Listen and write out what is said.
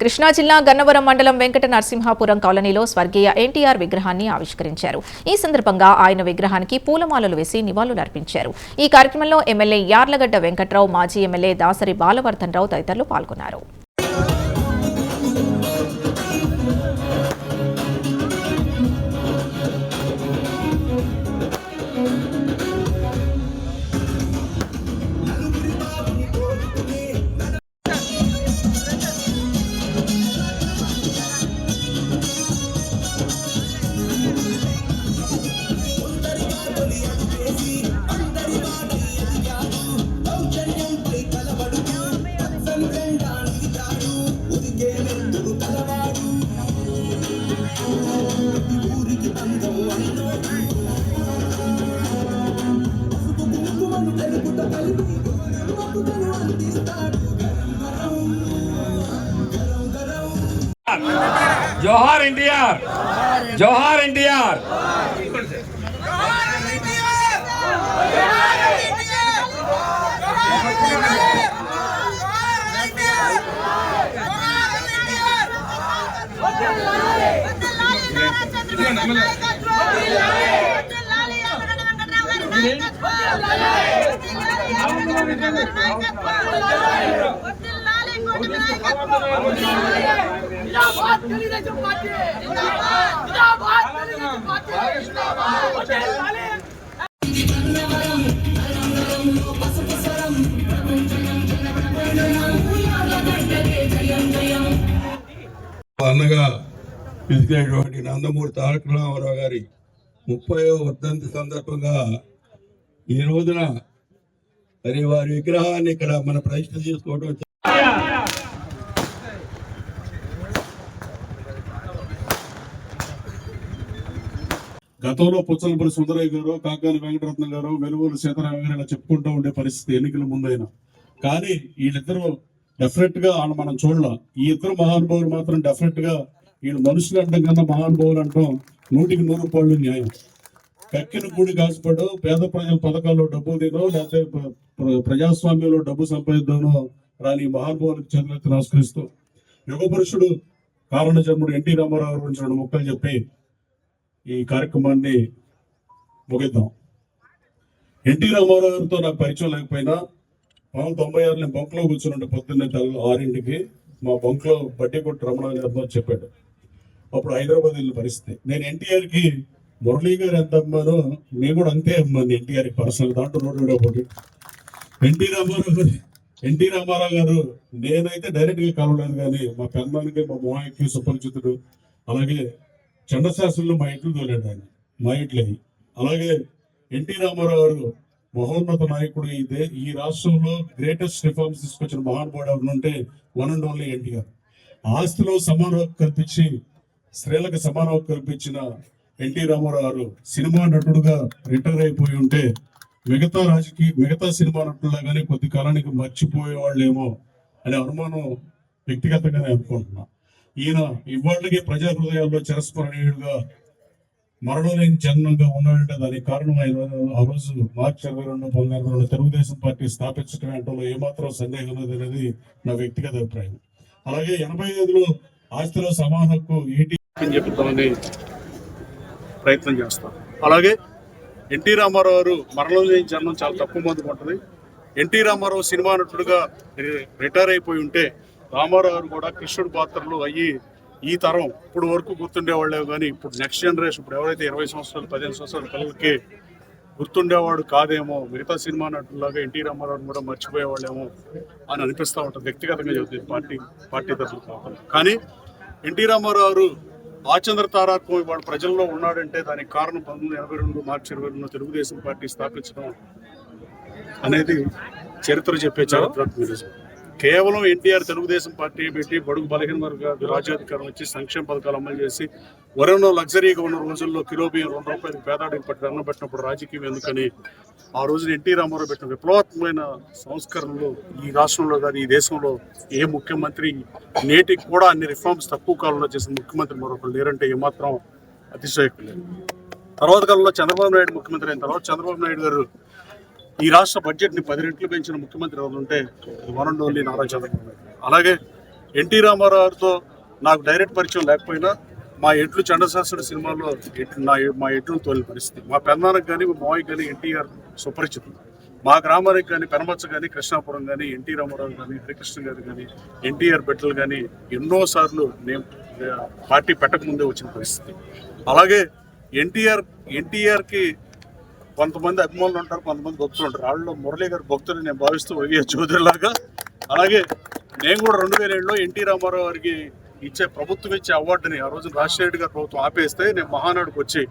కృష్ణా జిల్లా గన్నవరం మండలం వెంకట నరసింహాపురం కాలనీలో స్వర్గీయ ఎన్టీఆర్ విగ్రహాన్ని ఆవిష్కరించారు. ఈ సందర్భంగా ఆయన విగ్రహానికి పూలమాలలు వేసి నివాళులర్పించారు. ఈ కార్యక్రమంలో ఎమ్మెల్యే యార్లగడ్డ వెంకట్రావు, మాజీ ఎమ్మెల్యే దాసరి బాలవర్ధన్ రావు తదితరులు పాల్గొన్నారు. जोहार एनटीआर, जोहार एनटीआर। అన్నగా పిలిచినటువంటి నందమూరి తారక రామారావు గారి 30వ వర్ధంతి సందర్భంగా ఈ రోజున మరి వారి విగ్రహాన్ని ఇక్కడ మన ప్రతిష్ఠ చేసుకోవడం గతంలో పుచ్చలపల్లి సుందరయ్య గారు, కాకాని వెంకటరత్న గారు, వెలుగోలు సీతారామ గారు ఇలా చెప్పుకుంటూ ఉండే పరిస్థితి ఎన్నికల ముందైనా. కానీ వీళ్ళిద్దరూ డెఫినెట్ గా వాళ్ళు మనం చూడాల. ఈ ఇద్దరు మహానుభావులు మాత్రం డెఫినెట్ గా వీళ్ళు మనుషులు అంటాం కన్నా మహానుభావులు అంటాం 100కి 100 రూపాయలు న్యాయం. కక్కిన కూడి కాసుపడో, పేద ప్రజల పథకాల్లో డబ్బులు తినో, లేకపోతే ప్రజాస్వామ్యంలో డబ్బు సంపాదిద్దానో రాని మహానుభావులకు చేతులెత్తి నమస్కరిస్తూ యుగ పురుషుడు కారణ జన్ముడు ఎన్టీ రామారావు గురించి 2 ముక్కలు చెప్పి ఈ కార్యక్రమాన్ని ముగిద్దాం. ఎన్టీ రామారావు గారితో నాకు పరిచయం లేకపోయినా 1996 నేను బంక్లో కూర్చున్నట్టు పొద్దున్నే 6ంటికి మా బంక్లో బడ్డీ కొట్టు రమణ గారితో చెప్పాడు. అప్పుడు హైదరాబాద్ వెళ్ళిన పరిస్థితి. నేను ఎన్టీఆర్కి మురళీ గారు ఎంత అమ్మానో నేను కూడా అంతే అమ్మాను ఎన్టీఆర్కి పర్సనల్. దాంట్లో రోడ్డు ఒకటి ఎన్టీ రామారావు గారు నేనైతే డైరెక్ట్ గా కలవలేదు, కానీ మా పెద్దమానికి మా మోహాయికి సుపరిచితుడు. అలాగే చంద్రశాస్త్రంలో మా ఇంట్లో తోలాడు ఆయన, మా ఇంట్లో. అలాగే ఎన్టీ రామారావు గారు మహోన్నత నాయకుడు. ఈ రాష్ట్రంలో గ్రేటెస్ట్ రిఫార్మ్స్ తీసుకొచ్చిన మహానుభావుడు ఎవరుంటే వన్ అండ్ ఓన్లీ ఎన్టీఆర్. ఆస్తిలో సమాన హక్కు కల్పించి, స్త్రీలకు సమాన హక్కు కల్పించిన ఎన్టీ రామారావు గారు సినిమా నటుడుగా రిటైర్ అయిపోయి ఉంటే మిగతా సినిమా నటులాగానే కొద్ది కాలానికి మర్చిపోయేవాళ్ళేమో అనే అనుమానం వ్యక్తిగతంగానే అనుకుంటున్నా. ఈయన ఇవాళకి ప్రజా హృదయాల్లో చిరస్మరణీయుడుగా మరణలేని జన్మంగా ఉన్నాడంటే దానికి కారణం ఆ రోజు మార్చి 22, 1992 తెలుగుదేశం పార్టీ స్థాపించడం అంటలో ఏమాత్రం సందేహం లేదనేది నా వ్యక్తిగత అభిప్రాయం. అలాగే 85లో ఆస్తిలో సమాన హక్కు అని చెప్తామని ప్రయత్నం చేస్తాం. అలాగే ఎన్టీ రామారావు గారు మరణలేని జన్మం చాలా తక్కువ మందికి ఉంటుంది. ఎన్టీ రామారావు సినిమా నటుడుగా రిటైర్ అయిపోయి ఉంటే రామారావు గారు కూడా కృష్ణుడి పాత్రలు అయ్యి ఈ తరం ఇప్పుడు వరకు గుర్తుండేవాళ్ళే, కానీ ఇప్పుడు నెక్స్ట్ జనరేషన్ ఇప్పుడు ఎవరైతే 20 సంవత్సరాలు 15 సంవత్సరాల పిల్లలకి గుర్తుండేవాడు కాదేమో, మిగతా సినిమా నటులాగా ఎన్టీ రామారావుని కూడా మర్చిపోయేవాళ్ళేమో అని అనిపిస్తూ ఉంటుంది. వ్యక్తిగతంగా చెబుతుంది పార్టీ తరఫున. కానీ ఎన్టీ రామారావు గారు ఆచంద్ర తారాత్మం ఇవాళ ప్రజల్లో ఉన్నాడంటే దానికి కారణం 1982 మార్చి 22 తెలుగుదేశం పార్టీ స్థాపించడం అనేది చరిత్ర చెప్పే చారిత్రాత్మక. కేవలం ఎన్టీఆర్ తెలుగుదేశం పార్టీ పెట్టి బడుగు బలహీన వర్గాలకు రాజ్యాధికారం వచ్చి సంక్షేమ పథకాలు అమలు చేసి వరంలో లగ్జరీగా ఉన్న రోజుల్లో కిలో బియ్యం 2 రూపాయలకు పేదాడికి పట్టి అన్నం పెట్టినప్పుడు రాజకీయం ఎందుకని ఆ రోజున ఎన్టీ రామారావు పెట్టిన విప్లవాత్మకమైన సంస్కరణలు ఈ రాష్ట్రంలో కానీ ఈ దేశంలో ఏ ముఖ్యమంత్రి నేటికి కూడా అన్ని రిఫార్మ్స్ తక్కువ కాలంలో చేసిన ముఖ్యమంత్రి మరొకరు లేరంటే ఏమాత్రం అతిశయోక్తి లేదు. తర్వాత కాలంలో చంద్రబాబు నాయుడు ముఖ్యమంత్రి అయిన తర్వాత చంద్రబాబు నాయుడు గారు ఈ రాష్ట్ర బడ్జెట్ని 10 రెట్లు పెంచిన ముఖ్యమంత్రి ఎవరు ఉంటే one and only Nara Chandrababu Naidu. అలాగే ఎన్టీ రామారావు గారితో నాకు డైరెక్ట్ పరిచయం లేకపోయినా మా ఎట్లు చండశాస్త్రుడు సినిమాలో మా ఎట్లు తోలిన పరిస్థితి. మా పెన్నానికి కానీ మా మావయ్యకి కానీ ఎన్టీఆర్ సుపరిచితులు. మా గ్రామానికి కానీ పెనమచ్చ కానీ కృష్ణాపురం కానీ ఎన్టీ రామారావు కానీ హరికృష్ణ గారు కానీ ఎన్టీఆర్ బిడ్డలు కానీ ఎన్నోసార్లు నేను పార్టీ పెట్టకముందే వచ్చిన పరిస్థితి. అలాగే ఎన్టీఆర్కి కొంతమంది అభిమానులు ఉంటారు, కొంతమంది భక్తులు ఉంటారు. వాళ్ళలో మురళీ గారి భక్తులు నేను భావిస్తూ వైఎస్ చౌదరి లాగా. అలాగే నేను కూడా 2007లో ఎన్టీ రామారావు గారికి ప్రభుత్వం ఇచ్చే అవార్డుని ఆ రోజు రాజశేఖర్ గారి ప్రభుత్వం ఆపేస్తే నేను మహానాడుకు వచ్చి